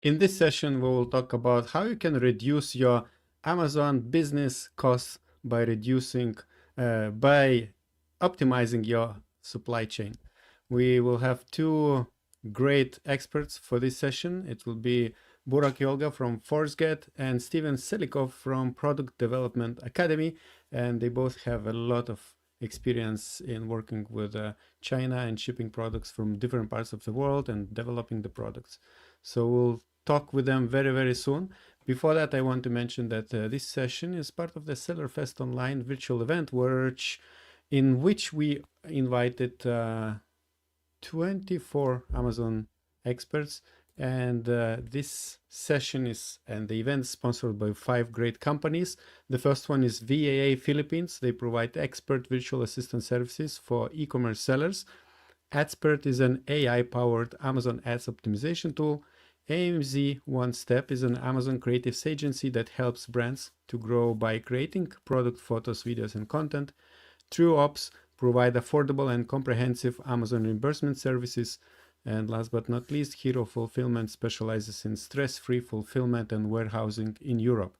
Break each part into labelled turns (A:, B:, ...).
A: In this session, we will talk about how you can reduce your Amazon business costs by by optimizing your supply chain. We will have two great experts for this session. It will be Burak Yolga from ForceGet and Steven Selikov from Product Development Academy. And they both have a lot of experience in working with China and shipping products from different parts of the world and developing the products. So we'll talk with them very, very soon. Before that, I want to mention that this session is part of the SellerFest Online virtual event, in which we invited 24 Amazon experts. And this session and the event is sponsored by 5 great companies. The first one is VAA Philippines. They provide expert virtual assistant services for e-commerce sellers. AdSpert is an AI-powered Amazon ads optimization tool. AMZ One Step is an Amazon creatives agency that helps brands to grow by creating product photos, videos, and content. TrueOps provide affordable and comprehensive Amazon reimbursement services. And last but not least, Hero Fulfillment specializes in stress-free fulfillment and warehousing in Europe.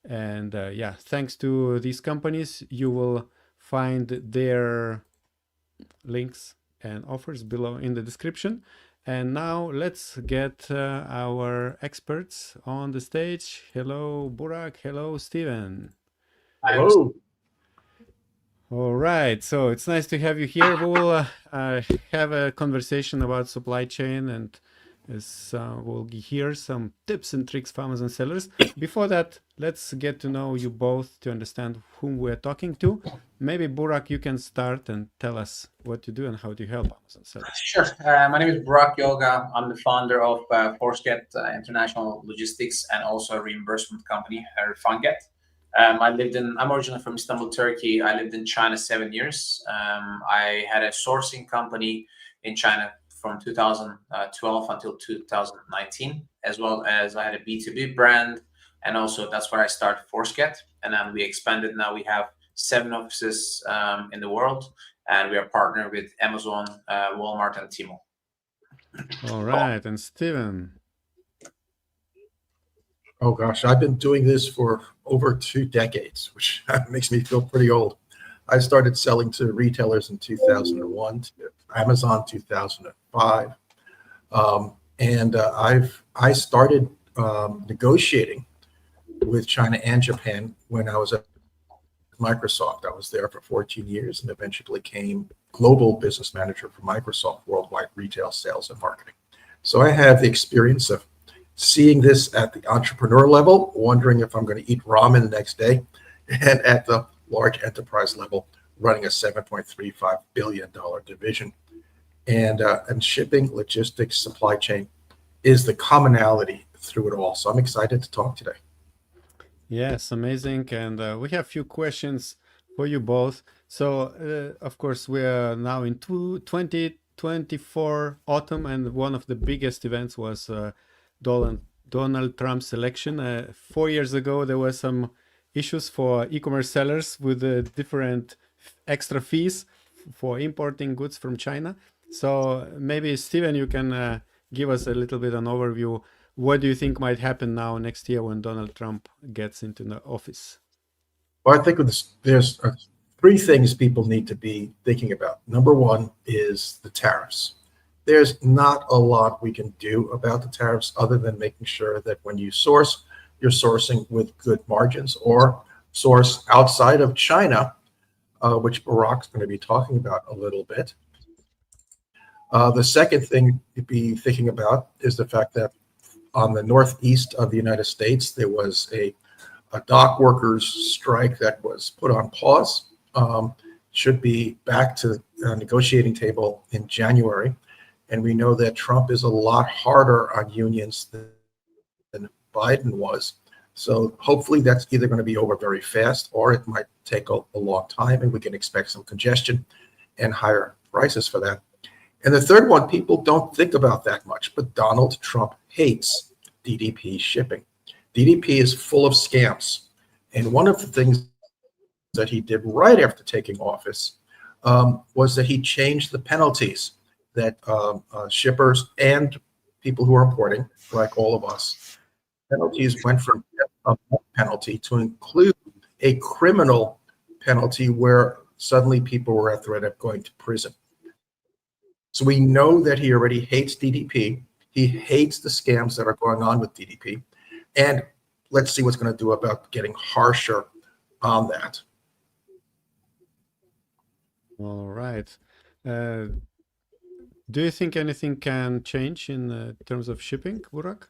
A: And thanks to these companies, you will find their links and offers below in the description. And now let's get our experts on the stage. Hello, Burak. Hello, Steven.
B: Hello.
A: All right. So it's nice to have you here. We will have a conversation about supply chain, and we'll hear some tips and tricks for Amazon sellers. Before that, let's get to know you both to understand whom we're talking to. Maybe Burak, you can start and tell us what you do and how do you help Amazon sellers.
B: Sure. My name is Burak Yolga. I'm the founder of ForceGet International Logistics and also a reimbursement company, FunGet. I'm originally from Istanbul, Turkey. I lived in China 7 years. I had a sourcing company in China from 2012 until 2019, as well as I had a B2B brand. And also that's where I started ForceGet. And then we expanded. Now we have 7 offices in the world, and we are partnered with Amazon, Walmart, and Temu.
A: All right. And Steven.
C: Oh gosh, I've been doing this for over 2 decades, which makes me feel pretty old. I started selling to retailers in 2001, to Amazon 2005, and I started negotiating with China and Japan when I was at Microsoft. I was there for 14 years and eventually became global business manager for Microsoft worldwide retail sales and marketing. So I have the experience of seeing this at the entrepreneur level, wondering if I'm going to eat ramen the next day, and at the large enterprise level, running a $7.35 billion division. And shipping, logistics, supply chain is the commonality through it all. So I'm excited to talk today.
A: Yes, amazing. And we have a few questions for you both. So, of course, we are now in 2024 autumn, and one of the biggest events was Donald Trump's election. 4 years ago, there were some issues for e-commerce sellers with different extra fees for importing goods from China. So maybe, Steven, you can give us a little bit an overview. What do you think might happen now next year when Donald Trump gets into the office?
C: Well, I think there's 3 things people need to be thinking about. Number 1 is the tariffs. There's not a lot we can do about the tariffs other than making sure that when you source, you're sourcing with good margins, or source outside of China, which Burak's going to be talking about a little bit. The second thing to be thinking about is the fact that on the northeast of the United States, there was a dock workers strike that was put on pause. Should be back to the negotiating table in January. And we know that Trump is a lot harder on unions than Biden was. So hopefully that's either going to be over very fast, or it might take a long time, and we can expect some congestion and higher prices for that. And the third one, people don't think about that much, but Donald Trump hates DDP shipping. DDP is full of scams. And one of the things that he did right after taking office was that he changed the penalties that shippers and people who are importing, like all of us, penalties went from a penalty to include a criminal penalty where suddenly people were at threat of going to prison. So we know that he already hates DDP. He hates the scams that are going on with DDP. And let's see what's going to do about getting harsher on that.
A: All right. Do you think anything can change in terms of shipping, Burak?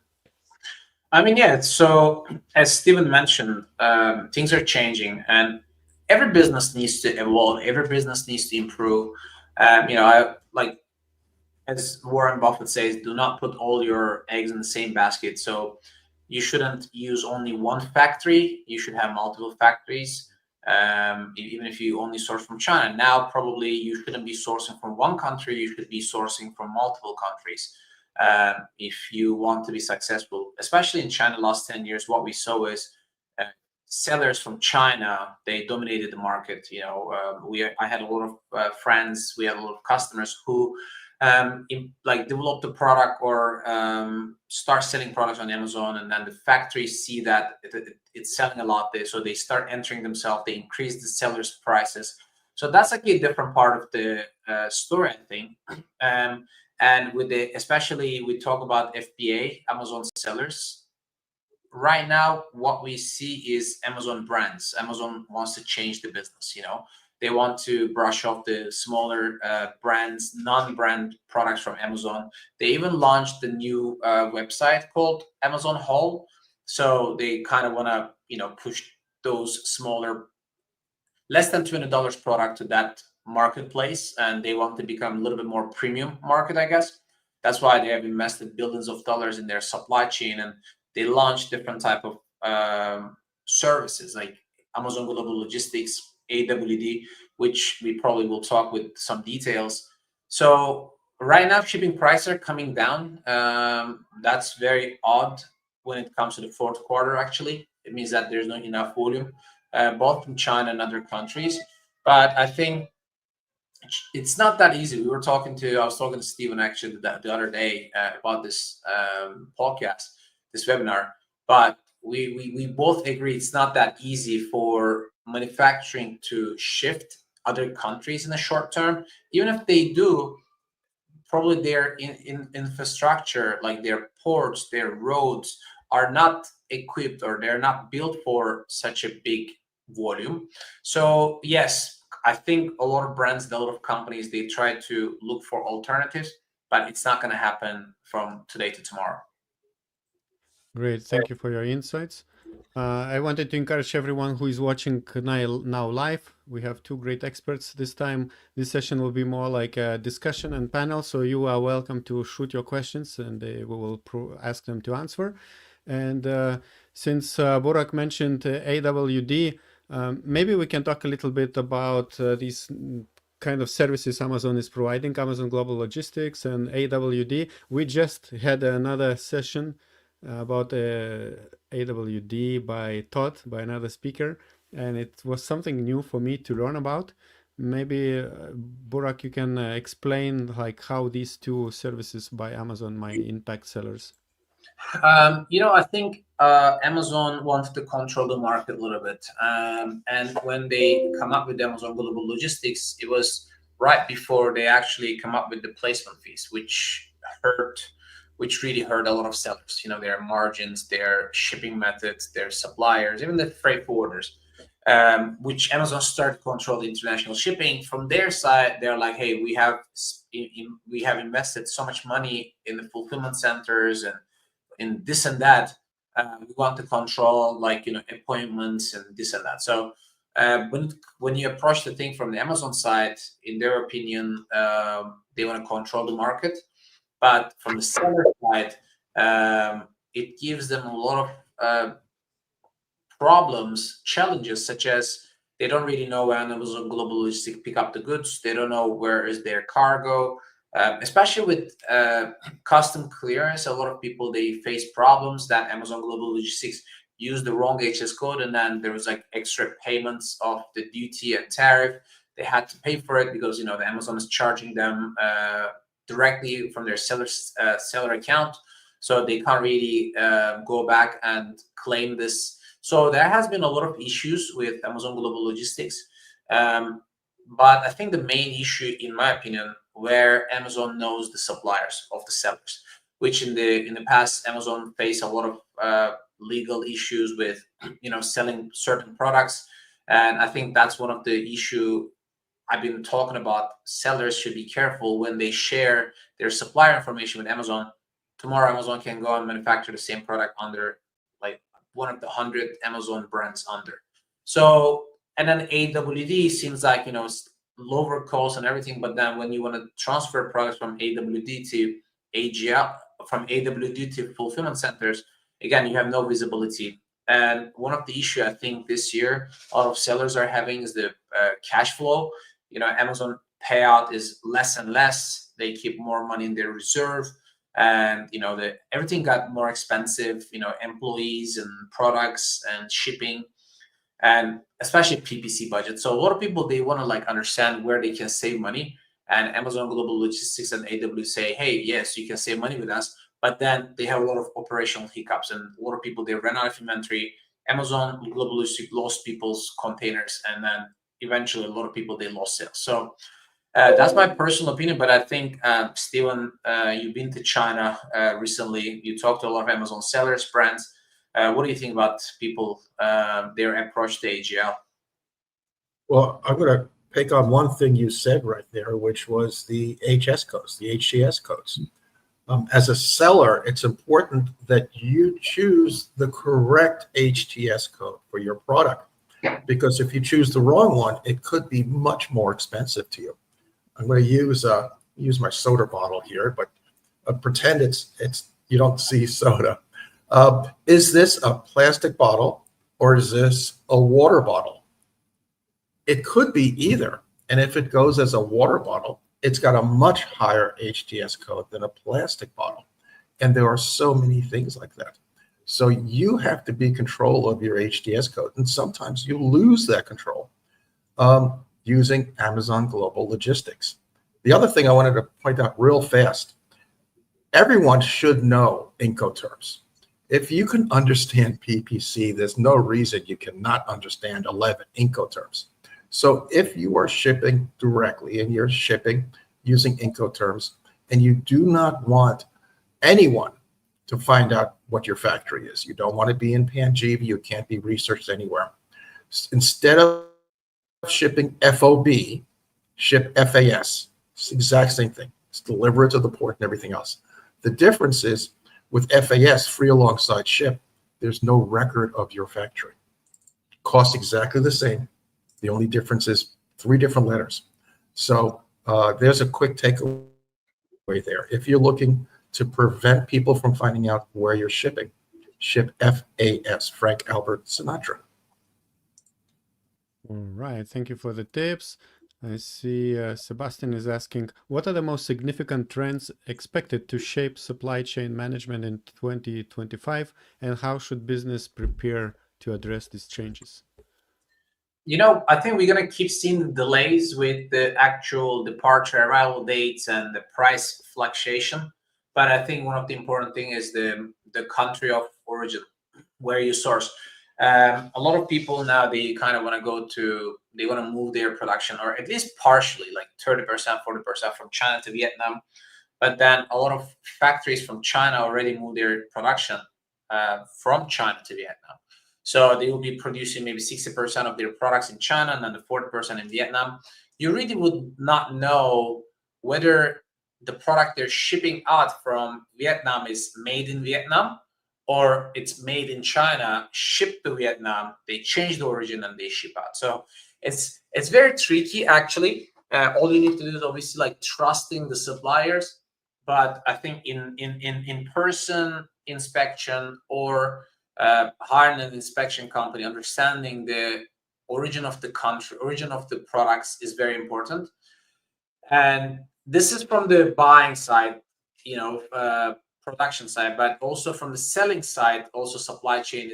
B: I mean, yeah. So as Steven mentioned, things are changing, and every business needs to evolve. Every business needs to improve. I like, as Warren Buffett says, do not put all your eggs in the same basket. So you shouldn't use only one factory. You should have multiple factories. Even if you only source from China, now probably you shouldn't be sourcing from one country. You should be sourcing from multiple countries. If you want to be successful, especially in China, last 10 years, what we saw is sellers from China, they dominated the market. I had a lot of friends, we had a lot of customers who develop the product or start selling products on Amazon, and then the factories see that it's selling a lot there, so they start entering themselves. They increase the sellers' prices. So that's like a different part of the story, I think. And especially we talk about FBA, Amazon sellers. Right now, what we see is Amazon brands. Amazon wants to change the business. They want to brush off the smaller brands, non-brand products from Amazon. They even launched the new website called Amazon Hall. So they kind of want to, push those smaller, less than $200 product to that marketplace, and they want to become a little bit more premium market, I guess. That's why they have invested billions of dollars in their supply chain, and they launched different type of services like Amazon Global Logistics, AWD, which we probably will talk with some details. So right now, shipping prices are coming down. That's very odd when it comes to the fourth quarter, actually. It means that there's not enough volume, both from China and other countries. But I think it's not that easy. I was talking to Steven actually the other day about this podcast, this webinar, but we both agree it's not that easy for manufacturing to shift other countries in the short term. Even if they do, probably their infrastructure, like their ports, their roads, are not equipped, or they're not built for such a big volume. So yes, I think a lot of brands and a lot of companies, they try to look for alternatives, but it's not going to happen from today to tomorrow.
A: Great, thank you for your insights. I wanted to encourage everyone who is watching now live. We have two great experts this time. This session will be more like a discussion and panel, so you are welcome to shoot your questions, and we will ask them to answer. And since Burak mentioned AWD, maybe we can talk a little bit about these kind of services Amazon is providing, Amazon Global Logistics and AWD. We just had another session about AWD by Todd, by another speaker, and it was something new for me to learn about. Maybe Burak, you can explain like how these two services by Amazon might impact sellers.
B: I think Amazon wanted to control the market a little bit, and when they come up with Amazon Global Logistics, it was right before they actually come up with the placement fees, which really hurt a lot of sellers. Their margins, their shipping methods, their suppliers, even the freight forwarders, which Amazon started to control the international shipping. From their side, they're like, hey, we have invested so much money in the fulfillment centers and in this and that. We want to control appointments and this and that. So when you approach the thing from the Amazon side, in their opinion, they want to control the market. But from the seller side, it gives them a lot of problems, challenges, such as they don't really know where Amazon Global Logistics pick up the goods. They don't know where is their cargo, especially with custom clearance. A lot of people, they face problems that Amazon Global Logistics use the wrong HS code, and then there was like extra payments of the duty and tariff. They had to pay for it because the Amazon is charging them directly from their seller account, so they can't really go back and claim this. So there has been a lot of issues with Amazon Global Logistics, but I think the main issue, in my opinion, where Amazon knows the suppliers of the sellers, which in the past Amazon faced a lot of legal issues with selling certain products, and I think that's one of the issue I've been talking about. Sellers should be careful when they share their supplier information with Amazon. Tomorrow Amazon can go and manufacture the same product under like one of the 100 Amazon brands under. So, and then AWD seems like lower cost and everything, but then when you want to transfer products from AWD to AGL, from AWD to fulfillment centers, again, you have no visibility. And one of the issue I think this year a lot of sellers are having is the cash flow. Amazon payout is less and less. They keep more money in their reserve, and everything got more expensive. Employees and products and shipping, and especially PPC budget. So a lot of people, they want to understand where they can save money. And Amazon Global Logistics and AWD say, hey, yes, you can save money with us. But then they have a lot of operational hiccups, and a lot of people, they ran out of inventory. Amazon Global Logistics lost people's containers, and then eventually a lot of people, they lost sales. So that's my personal opinion. But I think, Steven, you've been to China recently. You talked to a lot of Amazon sellers, brands. What do you think about people, their approach to AGL?
C: Well, I'm going to pick on one thing you said right there, which was the HS codes, the HTS codes. As a seller, it's important that you choose the correct HTS code for your product, because if you choose the wrong one, it could be much more expensive to you. I'm going to use my soda bottle here, but pretend it's you don't see soda. Is this a plastic bottle or is this a water bottle? It could be either. And if it goes as a water bottle, it's got a much higher HTS code than a plastic bottle. And there are so many things like that. So you have to be in control of your HTS code. And sometimes you lose that control using Amazon Global Logistics. The other thing I wanted to point out real fast, everyone should know Incoterms. If you can understand PPC, there's no reason you cannot understand 11 Incoterms. So if you are shipping directly and you're shipping using Incoterms, and you do not want anyone to find out what your factory is, you don't want to be in Panjiva, you can't be researched anywhere. Instead of shipping FOB, ship FAS. It's the exact same thing. It's deliver it to the port and everything else. The difference is with FAS, free alongside ship, there's no record of your factory. Costs exactly the same. The only difference is 3 different letters. So there's a quick takeaway there. If you're looking to prevent people from finding out where you're shipping, ship FAS, Frank Albert Sinatra.
A: All right, thank you for the tips. I see Sebastian is asking, what are the most significant trends expected to shape supply chain management in 2025, and how should business prepare to address these changes?
B: I think we're going to keep seeing delays with the actual departure arrival dates and the price fluctuation. But I think one of the important things is the country of origin, where you source. A lot of people now, they kind of want to move their production, or at least partially, like 30%, 40% from China to Vietnam. But then a lot of factories from China already moved their production from China to Vietnam. So they will be producing maybe 60% of their products in China and then the 40% in Vietnam. You really would not know whether the product they're shipping out from Vietnam is made in Vietnam or it's made in China, shipped to Vietnam, they change the origin and they ship out. So it's very tricky, actually. All you need to do is obviously like trusting the suppliers. But I think in person inspection or hiring an inspection company, understanding the origin of the country, origin of the products is very important. And this is from the buying side, production side, but also from the selling side, also supply chain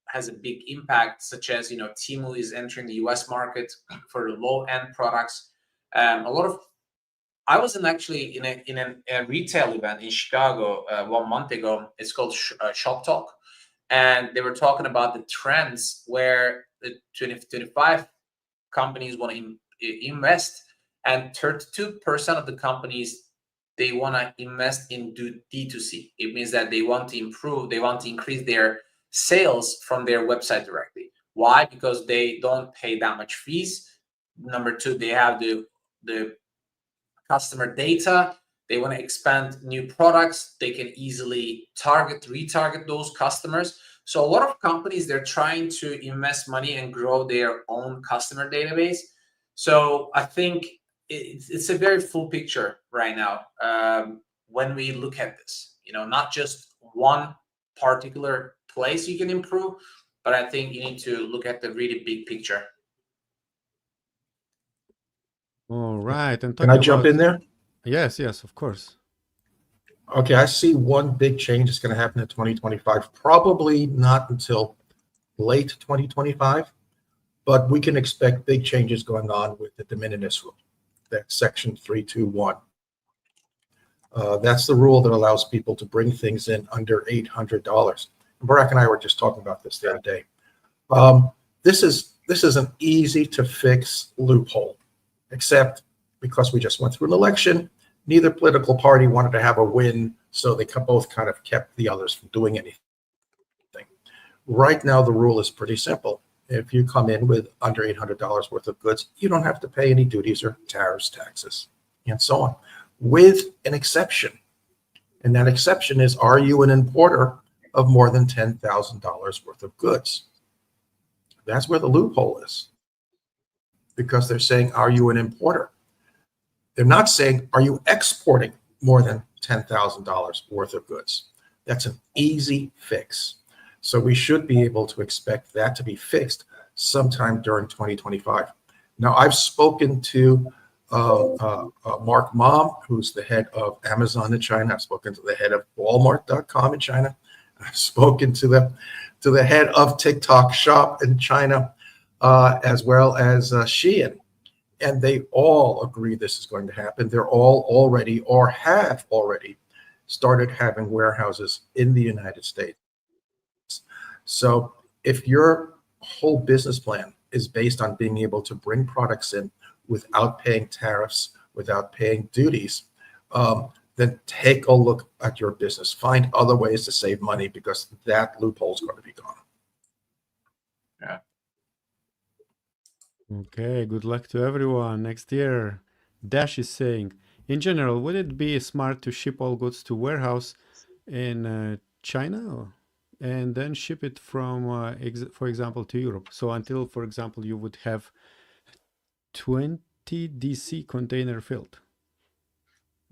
B: has a big impact, such as, Temu is entering the US market for the low-end products. A lot of I was actually in a retail event in Chicago 1 month ago. It's called Shop Talk, and they were talking about the trends where the 2025 companies want to invest, and 32% of the companies, they want to invest in D2C. It means that they want to improve, they want to increase their sales from their website directly. Why? Because they don't pay that much fees. Number two, they have the customer data. They want to expand new products. They can easily retarget those customers. So a lot of companies, they're trying to invest money and grow their own customer database. So I think it's a very full picture right now when we look at this. Not just one particular place you can improve, but I think you need to look at the really big picture.
A: All right. And
C: Can I jump in there?
A: Yes, of course.
C: Okay, I see one big change that's going to happen in 2025. Probably not until late 2025, but we can expect big changes going on with the de minimis rule. That's Section 321. That's the rule that allows people to bring things in under $800. Barak and I were just talking about this the other day. This is an easy to fix loophole, except because we just went through an election, neither political party wanted to have a win, so they both kind of kept the others from doing anything. Right now, the rule is pretty simple. If you come in with under $800 worth of goods, you don't have to pay any duties or tariffs, taxes, and so on, with an exception. And that exception is, are you an importer of more than $10,000 worth of goods? That's where the loophole is, because they're saying, are you an importer? They're not saying, are you exporting more than $10,000 worth of goods? That's an easy fix. So we should be able to expect that to be fixed sometime during 2025. Now, I've spoken to Mark Mom, who's the head of Amazon in China. I've spoken to the head of Walmart.com in China. I've spoken to the head of TikTok Shop in China, as well as Shein. And they all agree this is going to happen. They're all already, or have already, started having warehouses in the United States. So if your whole business plan is based on being able to bring products in without paying tariffs, without paying duties, then take a look at your business. Find other ways to save money, because that loophole is going to be gone.
B: Yeah.
A: Okay, good luck to everyone next year. Dash is saying, in general, would it be smart to ship all goods to warehouse in China and then ship it from, for example, to Europe? So until, for example, you would have 20 DC container filled.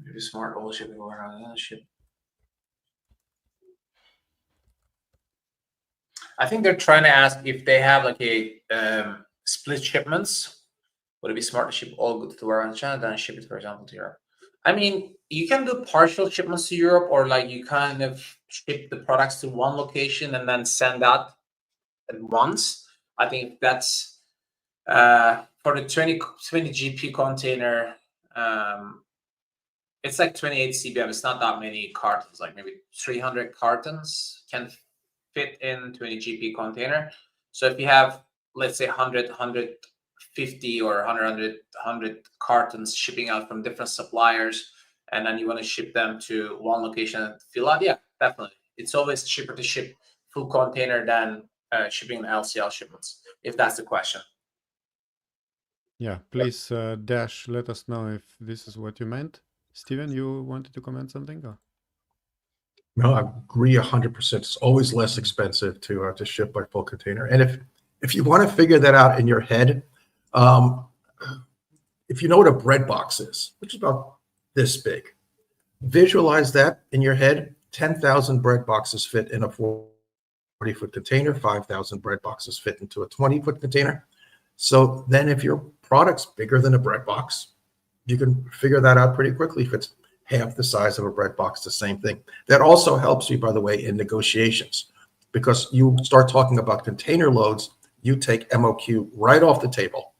B: Maybe smart all shipping warehouse ship. I think they're trying to ask if they have like a split shipments. Would it be smart to ship all goods to warehouse in China, then ship it, for example, to Europe? I mean, you can do partial shipments to Europe, or like you kind of ship the products to one location and then send out at once. I think that's for the 20 GP container. It's like 28 CBM. It's not that many cartons, like maybe 300 cartons can fit in 20 GP container. So if you have, let's say 100, 150 or 100 cartons shipping out from different suppliers, and then you want to ship them to one location and fill out, yeah, definitely. It's always cheaper to ship full container than shipping LCL shipments, if that's the question.
A: Yeah, please, Dash, let us know if this is what you meant. Steven, you wanted to comment something? Or?
C: No, I agree 100%. It's always less expensive to ship by full container. And if you want to figure that out in your head, if you know what a bread box is, which is about this big, visualize that in your head. 10,000 bread boxes fit in a 40-foot container. 5,000 bread boxes fit into a 20-foot container. So then if your product's bigger than a bread box, you can figure that out pretty quickly. If it's half the size of a bread box, the same thing. That also helps you, by the way, in negotiations, because you start talking about container loads, you take MOQ right off the table,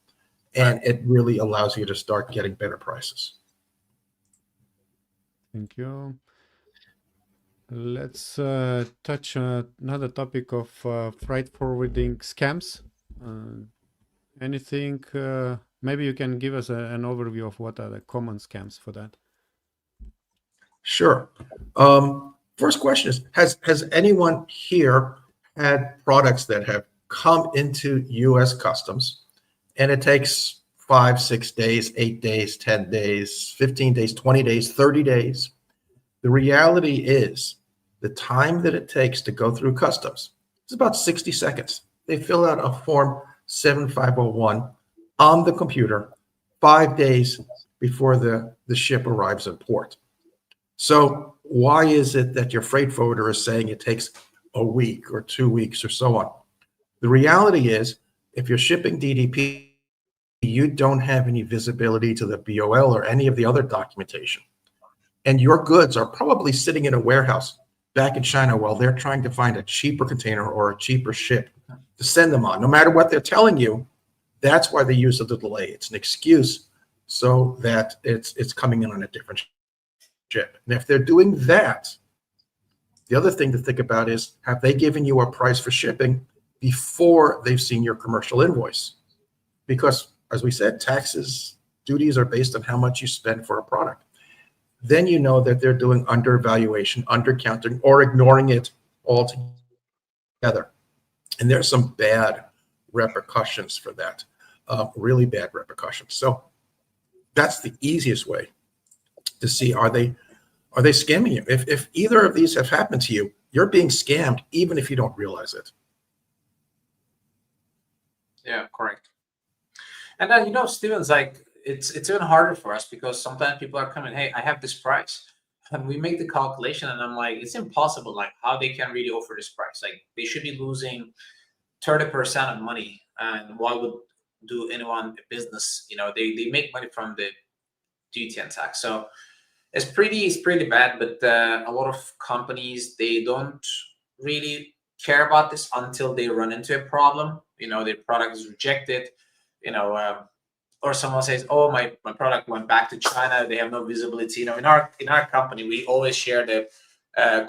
C: and it really allows you to start getting better prices.
A: Thank you. Let's touch another topic of freight forwarding scams. Anything? Maybe you can give us an overview of what are the common scams for that.
C: Sure. First question is, has anyone here had products that have come into U.S. Customs and it takes 5, 6 days, 8 days, 10 days, 15 days, 20 days, 30 days? The reality is the time that it takes to go through customs is about 60 seconds. They fill out a form 7501 on the computer 5 days before the ship arrives at port. So why is it that your freight forwarder is saying it takes a week or 2 weeks or so on? The reality is, if you're shipping DDP, you don't have any visibility to the BOL or any of the other documentation. And your goods are probably sitting in a warehouse back in China while they're trying to find a cheaper container or a cheaper ship to send them on. No matter what they're telling you, that's why they use the delay. It's an excuse so that it's coming in on a different ship. And if they're doing that, the other thing to think about is, have they given you a price for shipping before they've seen your commercial invoice? Because, as we said, taxes, duties are based on how much you spend for a product. Then you know that they're doing undervaluation, undercounting, or ignoring it altogether. And there's some bad repercussions for that, really bad repercussions. So that's the easiest way to see, are they scamming you? If either of these have happened to you, you're being scammed even if you don't realize it.
B: Yeah, correct. And then, Steven's like, it's even harder for us because sometimes people are coming, hey, I have this price. And we make the calculation and I'm like, it's impossible, like how they can really offer this price. Like they should be losing 30% of money. And why would do anyone a business? They make money from the duty and tax. So it's pretty bad, but a lot of companies, they don't really care about this until they run into a problem. Their product is rejected, or someone says, oh, my product went back to China. They have no visibility. In our company, we always share the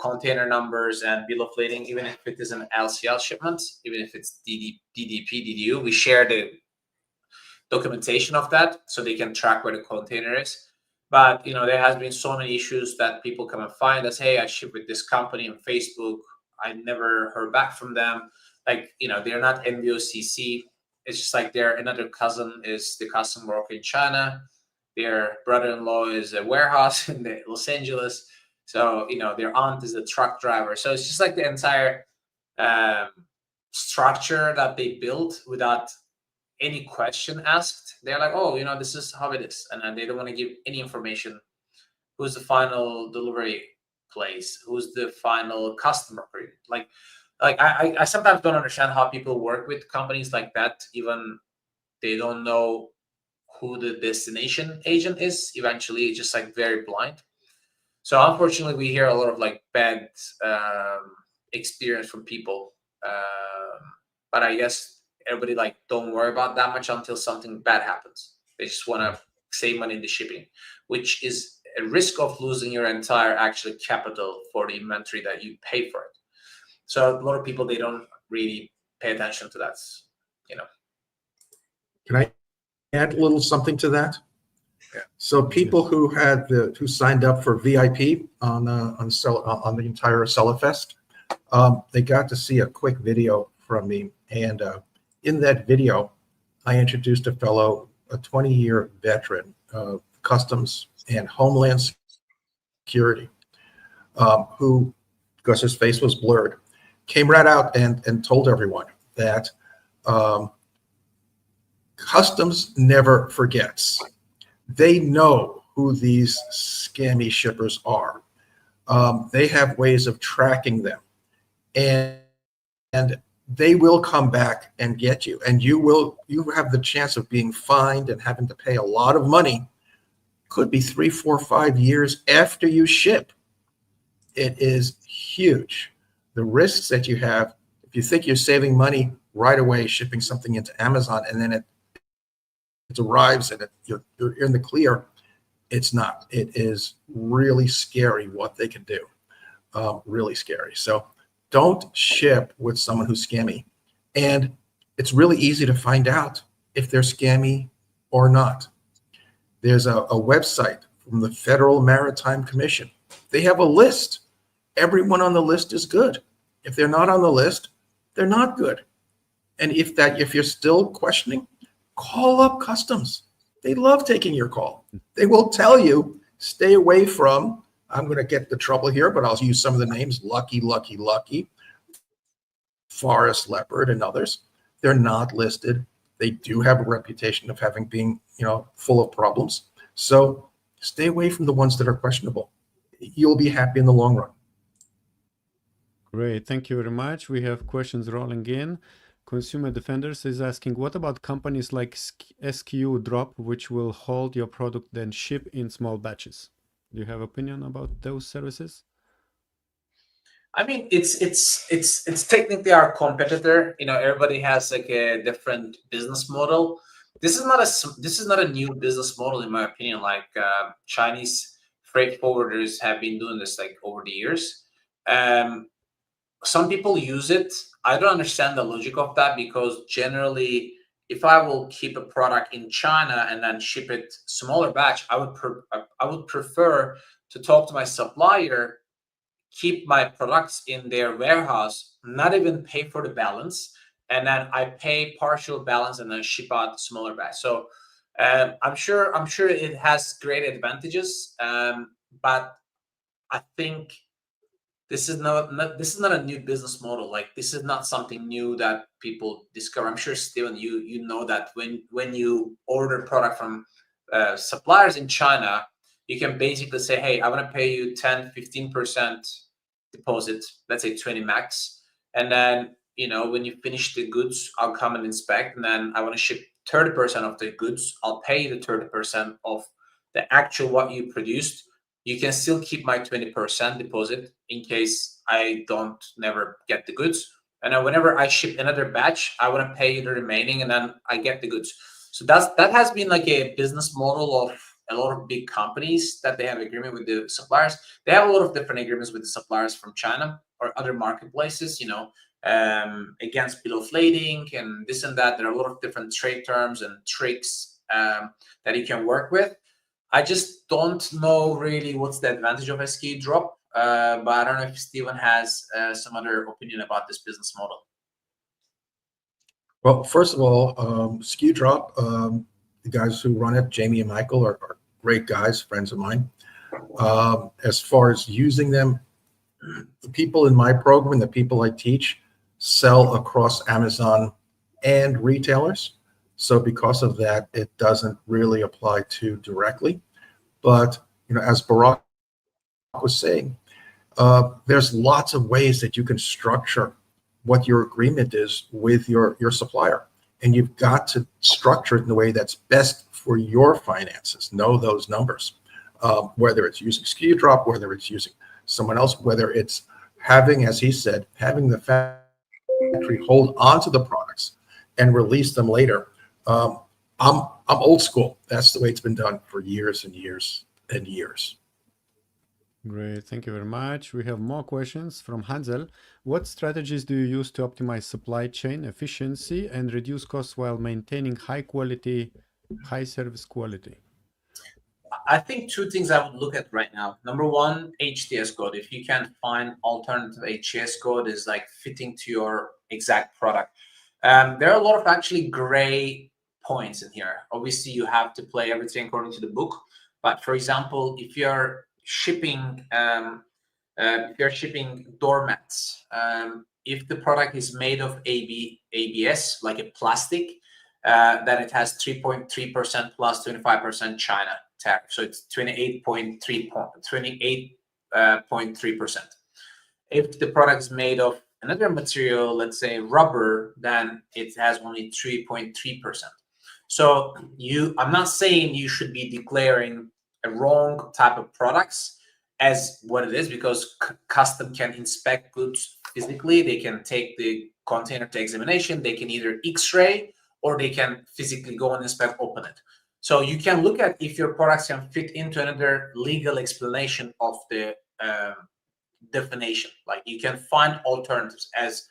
B: container numbers and bill of lading, even if it is an LCL shipment, even if it's DDP, DDU, we share the documentation of that so they can track where the container is. But, there has been so many issues that people come and find us, hey, I ship with this company on Facebook. I never heard back from them. Like, they're not MBOCC. It's just like their another cousin is the custom worker in China. Their brother-in-law is a warehouse in Los Angeles. So, their aunt is a truck driver. So it's just like the entire structure that they built without any question asked. They're like, oh, this is how it is. And then they don't want to give any information. Who's the final delivery place? Who's the final customer? Like I sometimes don't understand how people work with companies like that. Even they don't know who the destination agent is. Eventually, it's just like very blind. So unfortunately, we hear a lot of like bad experience from people. But I guess everybody like don't worry about that much until something bad happens. They just want to save money in the shipping, which is a risk of losing your entire actual capital for the inventory that you pay for it. So a lot of people, they don't really pay attention to that,
C: Can I add a little something to that?
B: Yeah.
C: So people who signed up for VIP on the entire Sellafest, they got to see a quick video from me, and in that video, I introduced a 20-year veteran of Customs and Homeland Security, who, because his face was blurred, came right out and told everyone that Customs never forgets. They know who these scammy shippers are. They have ways of tracking them, and they will come back and get you. And you have the chance of being fined and having to pay a lot of money. Could be 3, 4, 5 years after you ship. It is huge. The risks that you have, if you think you're saving money right away shipping something into Amazon and then it arrives and you're in the clear, It's not. It is really scary what they can do. Really scary. So don't ship with someone who's scammy. And it's really easy to find out if they're scammy or not. There's a website from the Federal Maritime Commission. They have a list. Everyone on the list is good. If they're not on the list, they're not good. And if you're still questioning, call up customs. They love taking your call. They will tell you, stay away from, I'm going to get the trouble here, but I'll use some of the names, Lucky, Lucky, Lucky, Forest Leopard, and others. They're not listed. They do have a reputation of having been, full of problems. So stay away from the ones that are questionable. You'll be happy in the long run.
A: Great, thank you very much. We have questions rolling in. Consumer Defenders is asking, what about companies like SKU Drop, which will hold your product then ship in small batches? Do you have opinion about those services?
B: I mean, it's technically our competitor. Everybody has like a different business model. This is not a new business model, in my opinion. Like Chinese freight forwarders have been doing this like over the years. Some people use it. I don't understand the logic of that, because generally, if I will keep a product in China and then ship it smaller batch, I would prefer to talk to my supplier, keep my products in their warehouse, not even pay for the balance, and then I pay partial balance and then ship out smaller batch. So I'm sure it has great advantages, but I think this is not a new business model. Like, this is not something new that people discover. I'm sure, Steven, you know that when you order product from suppliers in China, you can basically say, hey, I want to pay you 10-15% deposit, let's say 20 max, and then when you finish the goods, I'll come and inspect, and then I want to ship 30% of the goods. I'll pay you the 30% of the actual what you produced. You can still keep my 20% deposit in case I don't never get the goods. And then whenever I ship another batch, I want to pay you the remaining, and then I get the goods. So that has been like a business model of a lot of big companies, that they have agreement with the suppliers. They have a lot of different agreements with the suppliers from China or other marketplaces, against bill of lading and this and that. There are a lot of different trade terms and tricks that you can work with. I just don't know really what's the advantage of SKU Drop, but I don't know if Steven has some other opinion about this business model.
C: Well, first of all, SKU Drop, the guys who run it, Jamie and Michael, are great guys, friends of mine. As far as using them, the people in my program, the people I teach, sell across Amazon and retailers. So because of that, it doesn't really apply to directly. But as Barak was saying, there's lots of ways that you can structure what your agreement is with your supplier. And you've got to structure it in a way that's best for your finances. Know those numbers, whether it's using SKU Drop, whether it's using someone else, whether it's having, as he said, having the factory hold onto the products and release them later. I'm old school. That's the way it's been done for years and years and years.
A: Great, thank you very much. We have more questions from Hansel. What strategies do you use to optimize supply chain efficiency and reduce costs while maintaining high service quality?
B: I think two things I would look at right now. Number one, HTS code. If you can find alternative HTS code is like fitting to your exact product. There are a lot of actually gray points in here. Obviously, you have to play everything according to the book. But for example, if you're shipping doormats, if the product is made of ABS, like a plastic, then it has 3.3% plus 25% China tariff. So it's 28.3%. If the product is made of another material, let's say rubber, then it has only 3.3%. So I'm not saying you should be declaring a wrong type of products as what it is, because custom can inspect goods physically. They can take the container to examination. They can either X-ray or they can physically go and inspect, open it. So you can look at if your products can fit into another legal explanation of the definition. Like you can find alternatives, as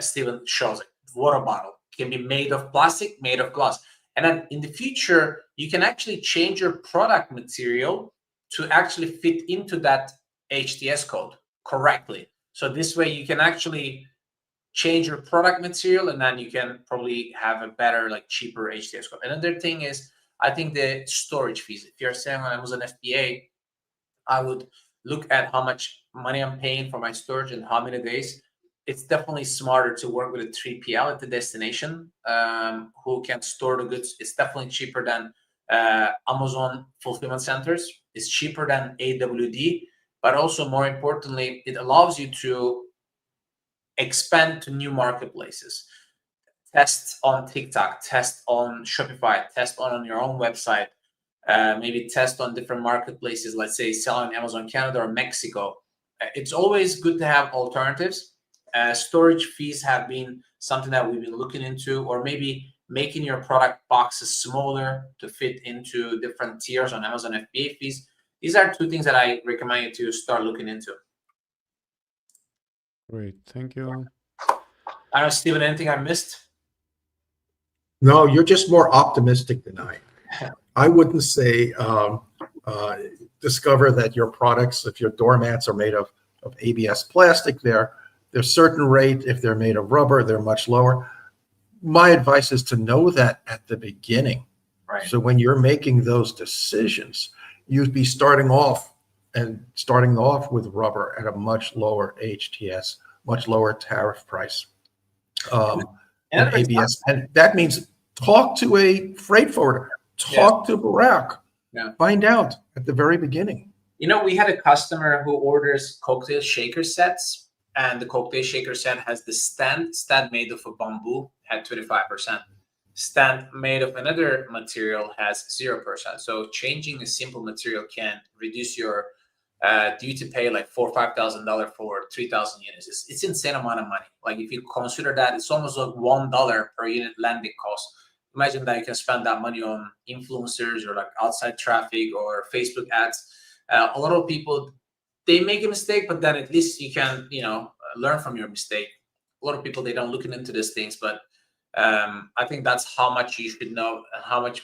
B: Steven shows it. Water bottle can be made of plastic, made of glass. And then in the future, you can actually change your product material to actually fit into that HTS code correctly. So this way you can actually change your product material, and then you can probably have a better, like cheaper HTS code. Another thing is, I think the storage fees. If you're selling on Amazon FBA, I would look at how much money I'm paying for my storage and how many days. It's definitely smarter to work with a 3PL at the destination who can store the goods. It's definitely cheaper than Amazon fulfillment centers. It's cheaper than AWD, but also more importantly, it allows you to expand to new marketplaces. Test on TikTok, test on Shopify, test on your own website, maybe test on different marketplaces, let's say sell on Amazon Canada or Mexico. It's always good to have alternatives. Storage fees have been something that we've been looking into, or maybe making your product boxes smaller to fit into different tiers on Amazon FBA fees. These are two things that I recommend you to start looking into.
A: Great, thank you.
B: I don't know, Steven, anything I missed?
C: No, you're just more optimistic than I am. I wouldn't say discover that your products, if your doormats are made of ABS plastic, they're certain rate. If they're made of rubber, they're much lower. My advice is to know that at the beginning.
B: Right.
C: So when you're making those decisions, you'd be starting off with rubber at a much lower HTS, much lower tariff price. And ABS, and that means talk to a freight forwarder, talk to Barak, find out at the very beginning.
B: You know, we had a customer who orders cocktail shaker sets, and the cocktail shaker set has the stand made of a bamboo, had 25%. Stand made of another material has 0%. So changing a simple material can reduce your due to pay like $4,000 or $5,000 for 3,000 units. It's insane amount of money. Like if you consider that, it's almost like $1 per unit landing cost. Imagine that you can spend that money on influencers or like outside traffic or Facebook ads. A lot of people, they make a mistake, but then at least you can, learn from your mistake. A lot of people, they don't look into these things, but I think that's how much you should know,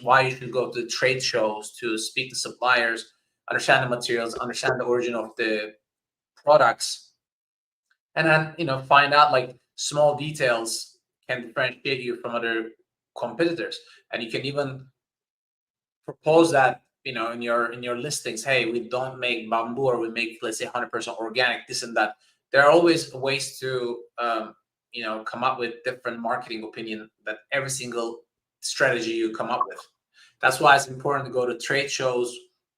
B: why you should go to trade shows to speak to suppliers, understand the materials, understand the origin of the products, and then find out like small details can differentiate you from other competitors. And you can even propose that in your listings. Hey, we don't make bamboo, or we make, let's say, 100% organic, this and that. There are always ways to come up with different marketing opinion that every single strategy you come up with. That's why it's important to go to trade shows.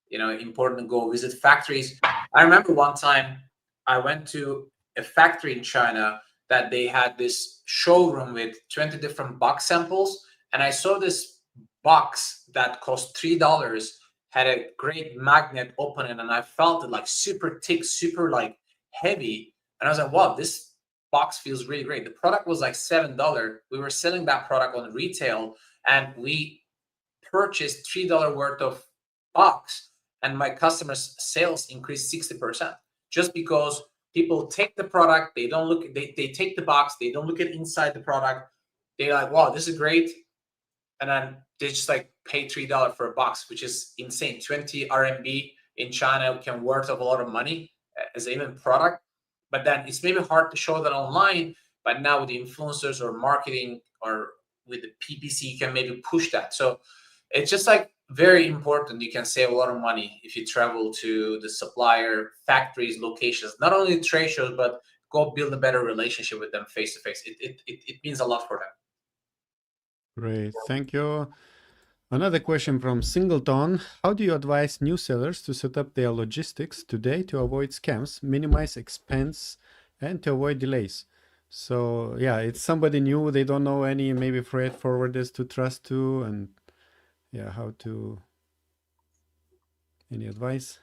B: Important to go visit factories. I remember one time I went to a factory in China that they had this showroom with 20 different box samples. And I saw this box that cost $3, had a great magnet opening, and I felt it like super thick, super like heavy. And I was like, wow, this box feels really great. The product was like $7. We were selling that product on retail, and we purchased $3 worth of box. And my customers' sales increased 60% just because people take the product, they don't look, they take the box, they don't look at inside the product. They're like, wow, this is great. And then they just like pay $3 for a box, which is insane. 20 RMB in China can worth of a lot of money as an even product. But then it's maybe hard to show that online, but now with the influencers or marketing or with the PPC, you can maybe push that. So it's just like very important. You can save a lot of money if you travel to the supplier factories, locations, not only trade shows, but go build a better relationship with them face to face. It means a lot for them.
A: Great, thank you. Another question from Singleton. How do you advise new sellers to set up their logistics today to avoid scams, minimize expense, and to avoid delays? So yeah, it's somebody new. They don't know any maybe freight forwarders to trust to, and yeah, how to. Any advice?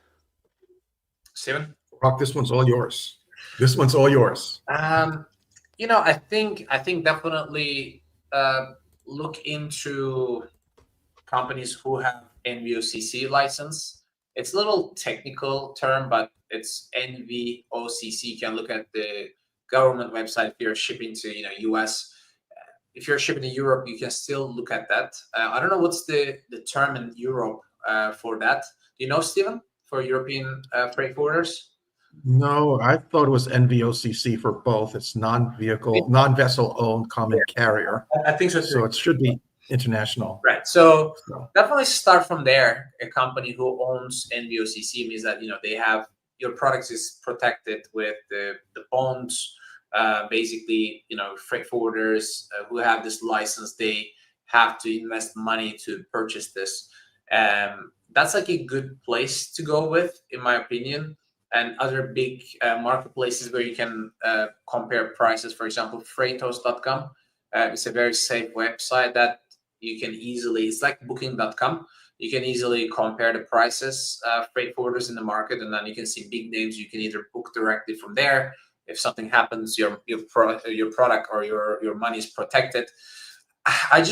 B: Steven?
C: Rock, this one's all yours. This one's all yours.
B: I think definitely look into companies who have NVOCC license. It's a little technical term, but it's NVOCC. You can look at the government website if you're shipping to US. If you're shipping to Europe, you can still look at that. I don't know what's the term in Europe for that. Do you know, Stephen, for European freight forwarders?
C: No, I thought it was NVOCC for both. It's non-vessel owned common carrier.
B: I think so too.
C: So it should be international.
B: Right. So definitely start from there. A company who owns NVOCC means that they have your product is protected with the bonds. Basically, freight forwarders who have this license, they have to invest money to purchase this. That's like a good place to go with, in my opinion. And other big marketplaces where you can compare prices, for example, freightos.com. It's a very safe website that you can easily, it's like booking.com. You can easily compare the prices, freight forwarders in the market, and then you can see big names. You can either book directly from there. If something happens, your product or your money is protected. I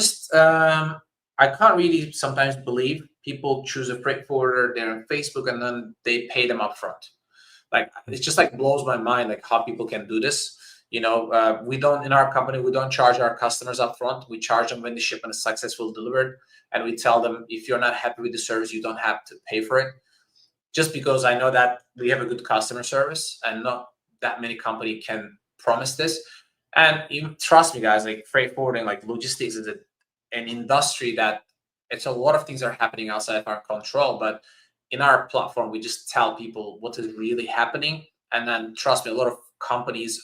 B: can't really sometimes believe people choose a freight forwarder, they're on Facebook, and then they pay them up front. Like, it's just like blows my mind, like how people can do this. We don't, in our company, we don't charge our customers up front. We charge them when the shipment is successfully delivered. And we tell them, if you're not happy with the service, you don't have to pay for it. Just because I know that we have a good customer service, and not that many companies can promise this. And you trust me, guys, like freight forwarding, like logistics is an industry that it's a lot of things are happening outside of our control. But in our platform, we just tell people what is really happening. And then trust me, a lot of companies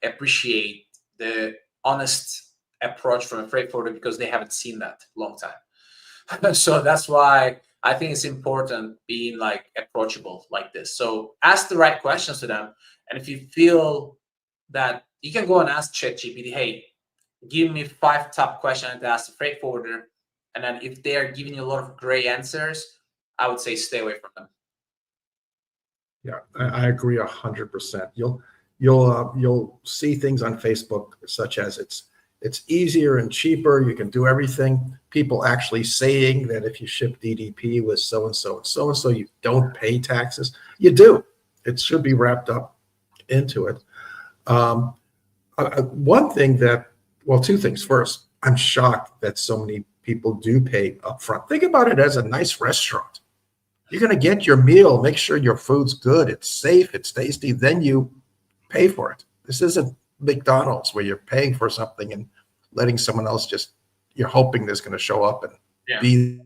B: appreciate the honest approach from a freight forwarder because they haven't seen that long time. So that's why I think it's important being like approachable like this. So ask the right questions to them. And if you feel that, you can go and ask ChatGPT, hey, give me 5 top questions to ask the freight forwarder. And then if they're giving you a lot of gray answers, I would say stay away from them.
C: Yeah, I agree 100%. You'll see things on Facebook such as it's easier and cheaper. You can do everything. People actually saying that if you ship DDP with so and so and so and so, you don't pay taxes. You do. It should be wrapped up into it. One thing two things. First, I'm shocked that so many people do pay upfront. Think about it as a nice restaurant. You're going to get your meal, make sure your food's good, it's safe, it's tasty, then you pay for it. This isn't McDonald's where you're paying for something and letting someone else you're hoping there's going to show up and be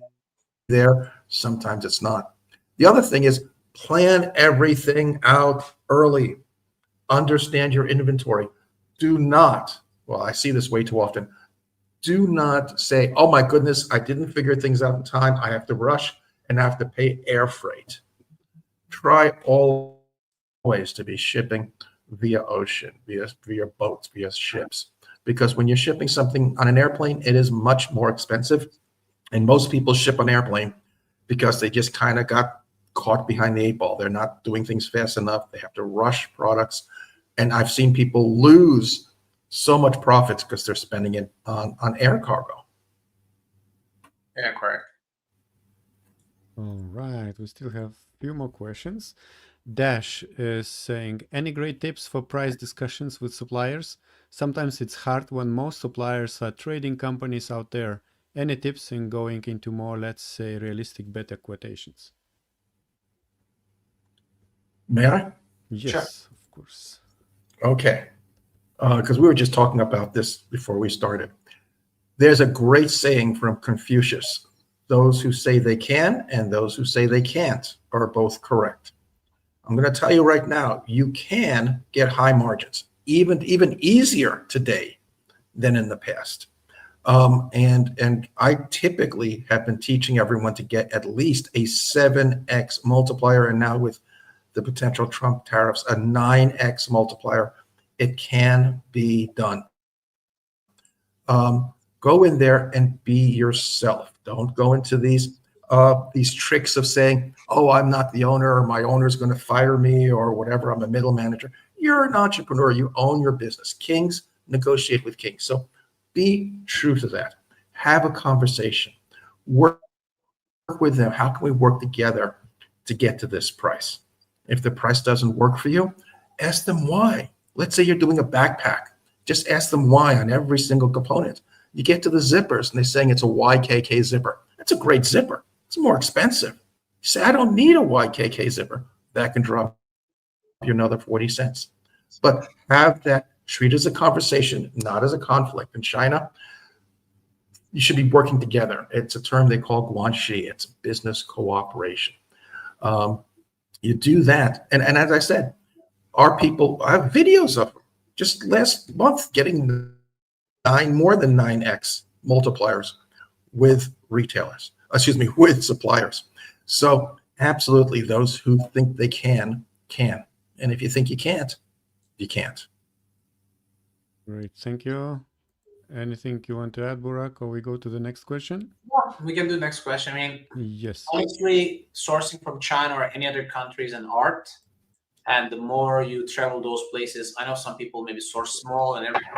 C: there. Sometimes it's not. The other thing is plan everything out early. Understand your inventory. Do not, well, I see this way too often. Do not say, oh my goodness, I didn't figure things out in time. I have to rush and I have to pay air freight. Try always to be shipping via ocean, via boats, via ships. Because when you're shipping something on an airplane, it is much more expensive. And most people ship on airplane because they just kind of got caught behind the 8 ball. They're not doing things fast enough. They have to rush products. And I've seen people lose so much profits because they're spending it on air cargo.
B: Yeah, correct.
A: All right, we still have a few more questions. Dash is saying, any great tips for price discussions with suppliers? Sometimes it's hard when most suppliers are trading companies out there. Any tips in going into more, let's say, realistic, better quotations?
C: May I?
A: Yes,
B: Sure.
A: Of course.
C: Okay. Because we were just talking about this before we started. There's a great saying from Confucius. Those who say they can and those who say they can't are both correct. I'm going to tell you right now, you can get high margins, even easier today than in the past. And I typically have been teaching everyone to get at least a 7x multiplier, and now with the potential Trump tariffs, a 9x multiplier. It can be done. Go in there and be yourself. Don't go into these tricks of saying, oh, I'm not the owner, or my owner's going to fire me, or whatever. I'm a middle manager. You're an entrepreneur. You own your business. Kings negotiate with kings. So be true to that. Have a conversation. Work with them. How can we work together to get to this price? If the price doesn't work for you, ask them why. Let's say you're doing a backpack. Just ask them why on every single component. You get to the zippers and they're saying it's a YKK zipper. That's a great zipper. It's more expensive. You say, I don't need a YKK zipper. That can drop you another 40 cents. But have that, treat it as a conversation, not as a conflict. In China, you should be working together. It's a term they call guanxi. It's business cooperation. You do that. And as I said, our people, I have videos of them. Just last month, getting more than 9x multipliers with retailers, with suppliers. So absolutely, those who think they can. And if you think you can't, you can't.
A: Great, thank you. Anything you want to add, Burak, or we go to the next question?
B: Yeah, we can do the next question. I mean,
A: yes.
B: Honestly, sourcing from China or any other country is an art. And the more you travel those places, I know some people maybe source small and everything.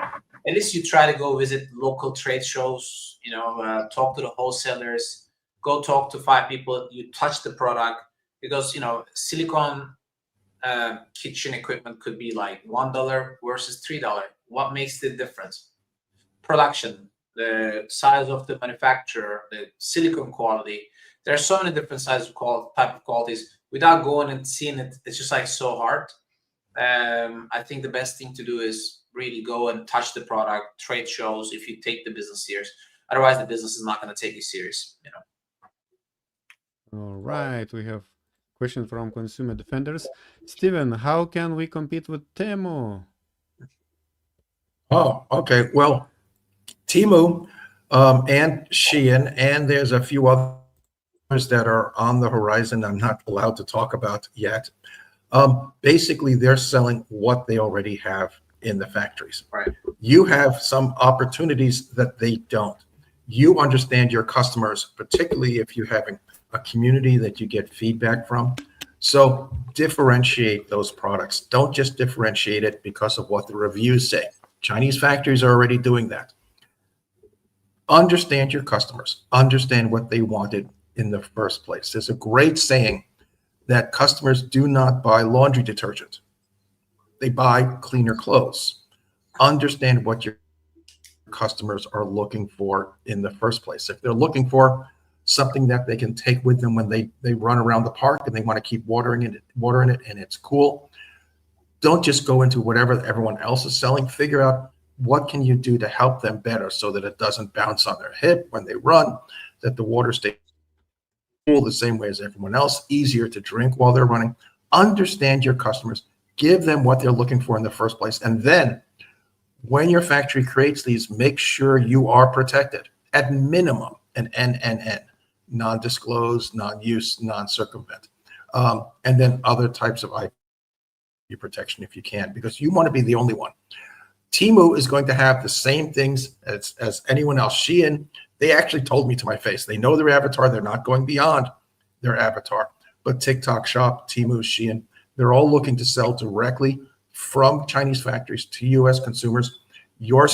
B: At least you try to go visit local trade shows, talk to the wholesalers, go talk to 5 people, you touch the product, because, silicone kitchen equipment could be like $1 versus $3. What makes the difference? Production, the size of the manufacturer, the silicone quality. There are so many different type of qualities. Without going and seeing it, it's just like so hard. I think the best thing to do is really go and touch the product, trade shows, if you take the business serious. Otherwise, the business is not going to take you serious.
A: All right, we have question from Consumer Defenders. Steven, how can we compete with Temu?
C: Oh, okay. Well, Temu and Shein, and there's a few others that are on the horizon I'm not allowed to talk about yet. Basically, they're selling what they already have in the factories.
B: Right.
C: You have some opportunities that they don't. You understand your customers, particularly if you're having a community that you get feedback from. So differentiate those products. Don't just differentiate it because of what the reviews say. Chinese factories are already doing that. Understand your customers. Understand what they wanted in the first place. There's a great saying that customers do not buy laundry detergent. They buy cleaner clothes. Understand what your customers are looking for in the first place. If they're looking for something that they can take with them when they run around the park and they want to keep watering it and it's cool, don't just go into whatever everyone else is selling. Figure out what can you do to help them better so that it doesn't bounce on their hip when they run, that the water stays cool the same way as everyone else, easier to drink while they're running. Understand your customers, give them what they're looking for in the first place. And then when your factory creates these, make sure you are protected at minimum, an NNN, non-disclose, non-use, non-circumvent. And then other types of IP protection if you can, because you want to be the only one. Temu is going to have the same things as anyone else. Shein, they actually told me to my face. They know their avatar. They're not going beyond their avatar. But TikTok Shop, Temu, Shein, they're all looking to sell directly from Chinese factories to U.S. consumers. Your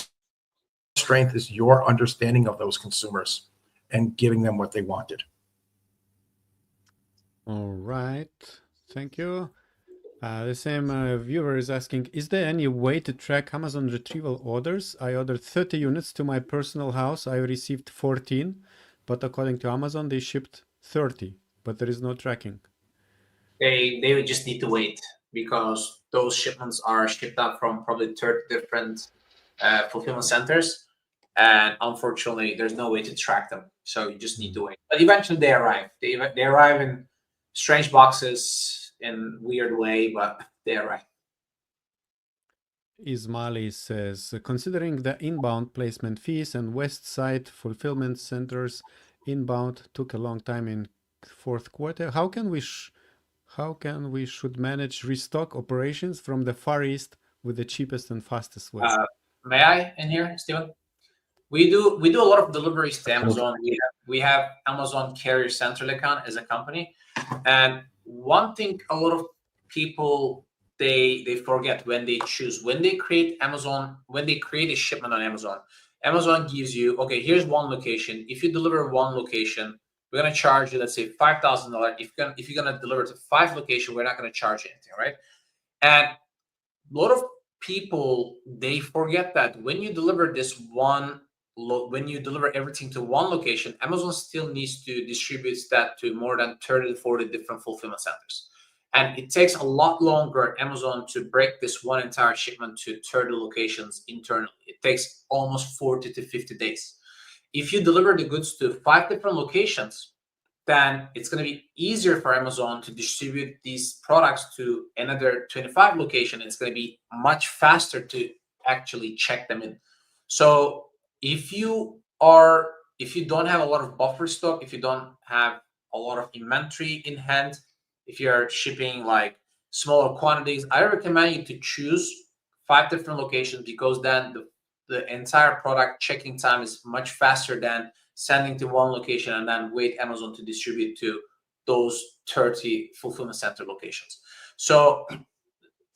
C: strength is your understanding of those consumers and giving them what they wanted.
A: All right, thank you. The same viewer is asking, is there any way to track Amazon retrieval orders? I ordered 30 units to my personal house. I received 14, but according to Amazon, they shipped 30, but there is no tracking.
B: They would just need to wait, because those shipments are shipped out from probably 30 different fulfillment centers. And unfortunately, there's no way to track them. So you just need to wait. But eventually they arrive. They arrive in strange boxes, in weird way, but they arrive.
A: Ismaili says, considering the inbound placement fees and west side fulfillment centers, inbound took a long time in fourth quarter. How can we should manage restock operations from the Far East with the cheapest and fastest way?
B: May I in here, Steven? We do a lot of deliveries to Amazon. We have Amazon Carrier Central account as a company, and one thing a lot of people they forget when they create a shipment on Amazon gives you, okay, here's one location. If you deliver one location we're going to charge you, let's say $5,000. If you're going to deliver to 5 locations, we're not going to charge anything, right? And a lot of people, they forget that when you deliver when you deliver everything to one location, Amazon still needs to distribute that to more than 30 to 40 different fulfillment centers. And it takes a lot longer Amazon to break this one entire shipment to 30 locations internally. It takes almost 40 to 50 days. If you deliver the goods to 5 different locations, then it's going to be easier for Amazon to distribute these products to another 25 locations. It's going to be much faster to actually check them in. So if you don't have a lot of buffer stock, if you don't have a lot of inventory in hand, if you're shipping like smaller quantities, I recommend you to choose 5 different locations, because then the entire product checking time is much faster than sending to one location and then wait Amazon to distribute to those 30 fulfillment center locations. So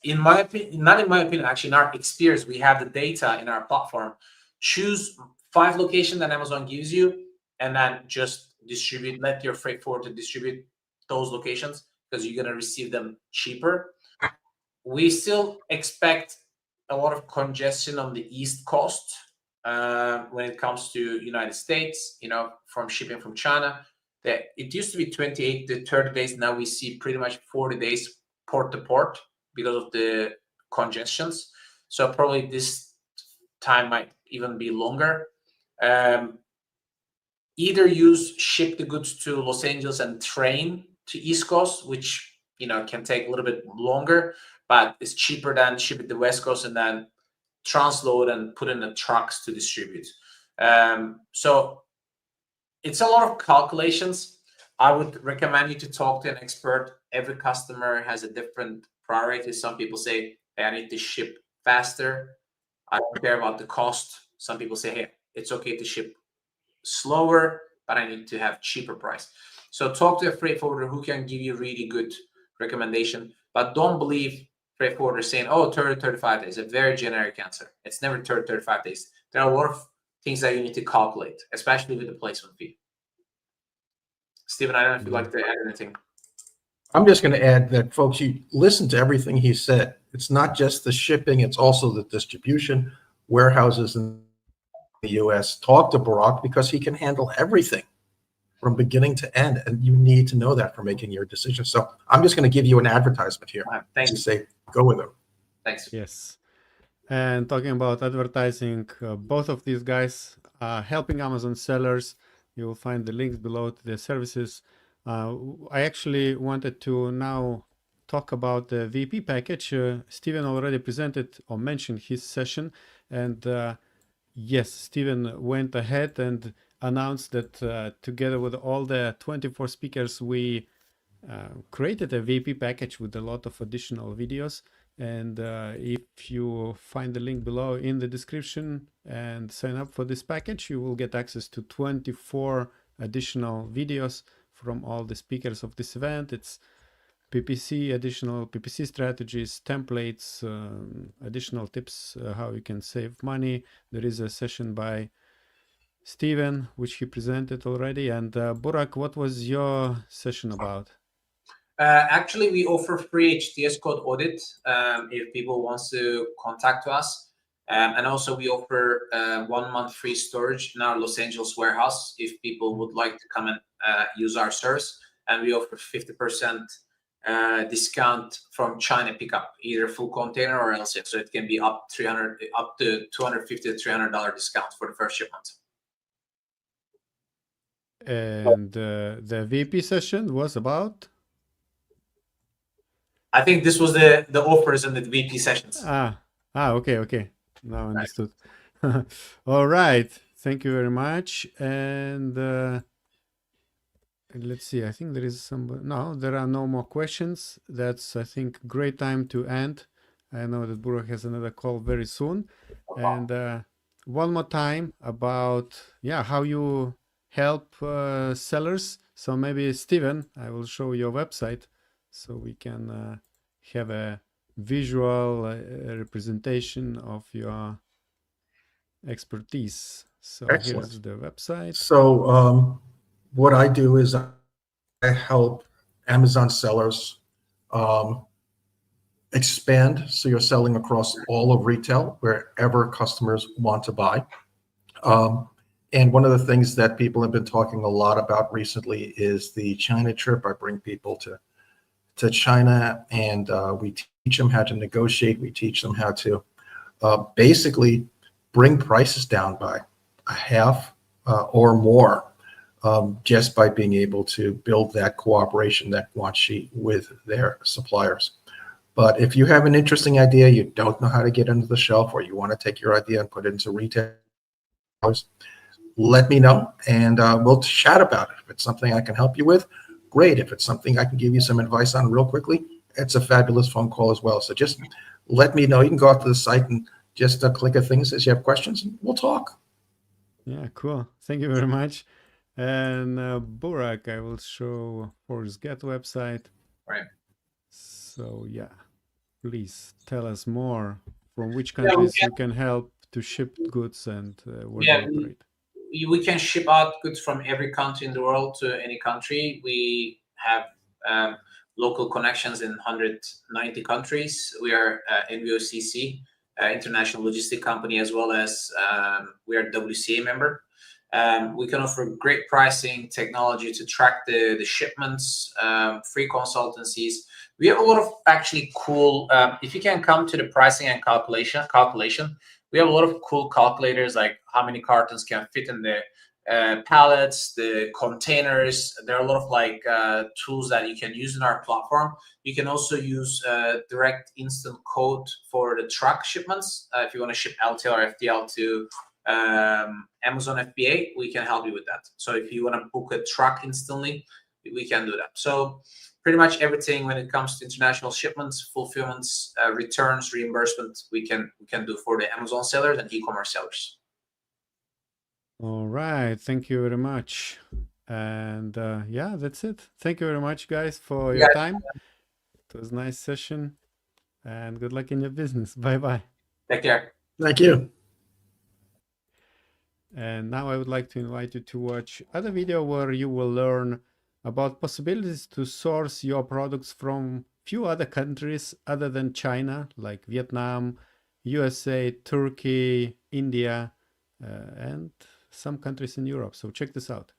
B: in my opinion, not in my opinion, actually in our experience, we have the data in our platform. Choose 5 locations that Amazon gives you, and then just distribute, let your freight forwarder distribute those locations, because you're going to receive them cheaper. We still expect a lot of congestion on the East Coast when it comes to United States, from shipping from China. That it used to be 28 to 30 days. Now we see pretty much 40 days port to port because of the congestions. So probably this time might even be longer. Either ship the goods to Los Angeles and train to East Coast, which can take a little bit longer, but it's cheaper than ship it to West Coast and then transload and put in the trucks to distribute. So it's a lot of calculations. I would recommend you to talk to an expert. Every customer has a different priority. Some people say, hey, I need to ship faster. I don't care about the cost. Some people say, hey, it's okay to ship slower, but I need to have cheaper price. So talk to a freight forwarder who can give you really good recommendation, but don't believe freight forwarder saying, oh, 30, 35 days. A very generic answer. It's never 30, 35 days. There are a lot of things that you need to calculate, especially with the placement fee. Steven, I don't know if you'd like to add anything.
C: I'm just going to add that, folks, you listen to everything he said. It's not just the shipping, it's also the distribution, warehouses in the US. Talk to Barak, because he can handle everything from beginning to end, and you need to know that for making your decision. So I'm just going to give you an advertisement here.
B: Thanks.
C: You say, go with him.
B: Thanks.
A: Yes. And talking about advertising, both of these guys are helping Amazon sellers. You will find the links below to their services. I actually wanted to now talk about the VP package. Steven already presented or mentioned his session, and yes, Steven went ahead and announced that together with all the 24 speakers, we created a VP package with a lot of additional videos. And if you find the link below in the description and sign up for this package, you will get access to 24 additional videos from all the speakers of this event. It's PPC, additional PPC strategies, templates, additional tips how you can save money. There is a session by Steven, which he presented already. And Burak, what was your session about?
B: Actually, we offer free HTS code audit if people want to contact us. And also we offer 1 month free storage in our Los Angeles warehouse if people would like to come and use our service. And we offer 50% discount from China pickup, either full container or LCF. So it can be up to $250 to $300 discount for the first shipment.
A: And the VP session was about?
B: I think this was the offers and the VP sessions.
A: Okay. Now understood. All right. Thank you very much. And let's see. I think there is no, there are no more questions. That's, I think, great time to end. I know that Burak has another call very soon. And one more time about, how you help sellers. So maybe, Steven, I will show your website so we can have a visual representation of your expertise. So
C: Excellent.
A: here's the website.
C: So what I do is I help Amazon sellers expand. So you're selling across all of retail, wherever customers want to buy. And one of the things that people have been talking a lot about recently is the China trip. I bring people to China, and we teach them how to negotiate. We teach them how to basically bring prices down by a half or more, just by being able to build that cooperation, that guanxi with their suppliers. But if you have an interesting idea, you don't know how to get into the shelf, or you want to take your idea and put it into retail, let me know, and we'll chat about it. If it's something I can help you with, great. If it's something I can give you some advice on real quickly, it's a fabulous phone call as well. So just let me know. You can go out to the site and just click a thing, says you have questions, and we'll talk.
A: Yeah, cool. Thank you very much. And Burak, I will show ForceGet website.
B: Right.
A: So yeah, please tell us more from which countries you can help to ship goods and where they operate.
B: We can ship out goods from every country in the world to any country. We have local connections in 190 countries. We are NVOCC, International Logistic Company, as well as we are WCA member. We can offer great pricing, technology to track the shipments, free consultancies. We have a lot of actually cool, if you can come to the pricing and calculation, we have a lot of cool calculators, like how many cartons can fit in the pallets, the containers. There are a lot of like tools that you can use in our platform. You can also use direct instant code for the truck shipments. If you want to ship LTL or FTL to Amazon FBA, we can help you with that. So if you want to book a truck instantly, we can do that. So pretty much everything when it comes to international shipments, fulfillments, returns, reimbursement, we can do for the Amazon sellers and e-commerce sellers.
A: All right, thank you very much. And yeah, that's it. Thank you very much, guys, for your time. It was a nice session, and good luck in your business. Bye-bye.
B: Take care.
C: Thank you.
A: And now I would like to invite you to watch other video where you will learn about possibilities to source your products from few other countries other than China, like Vietnam, USA, Turkey, India, and some countries in Europe. So check this out.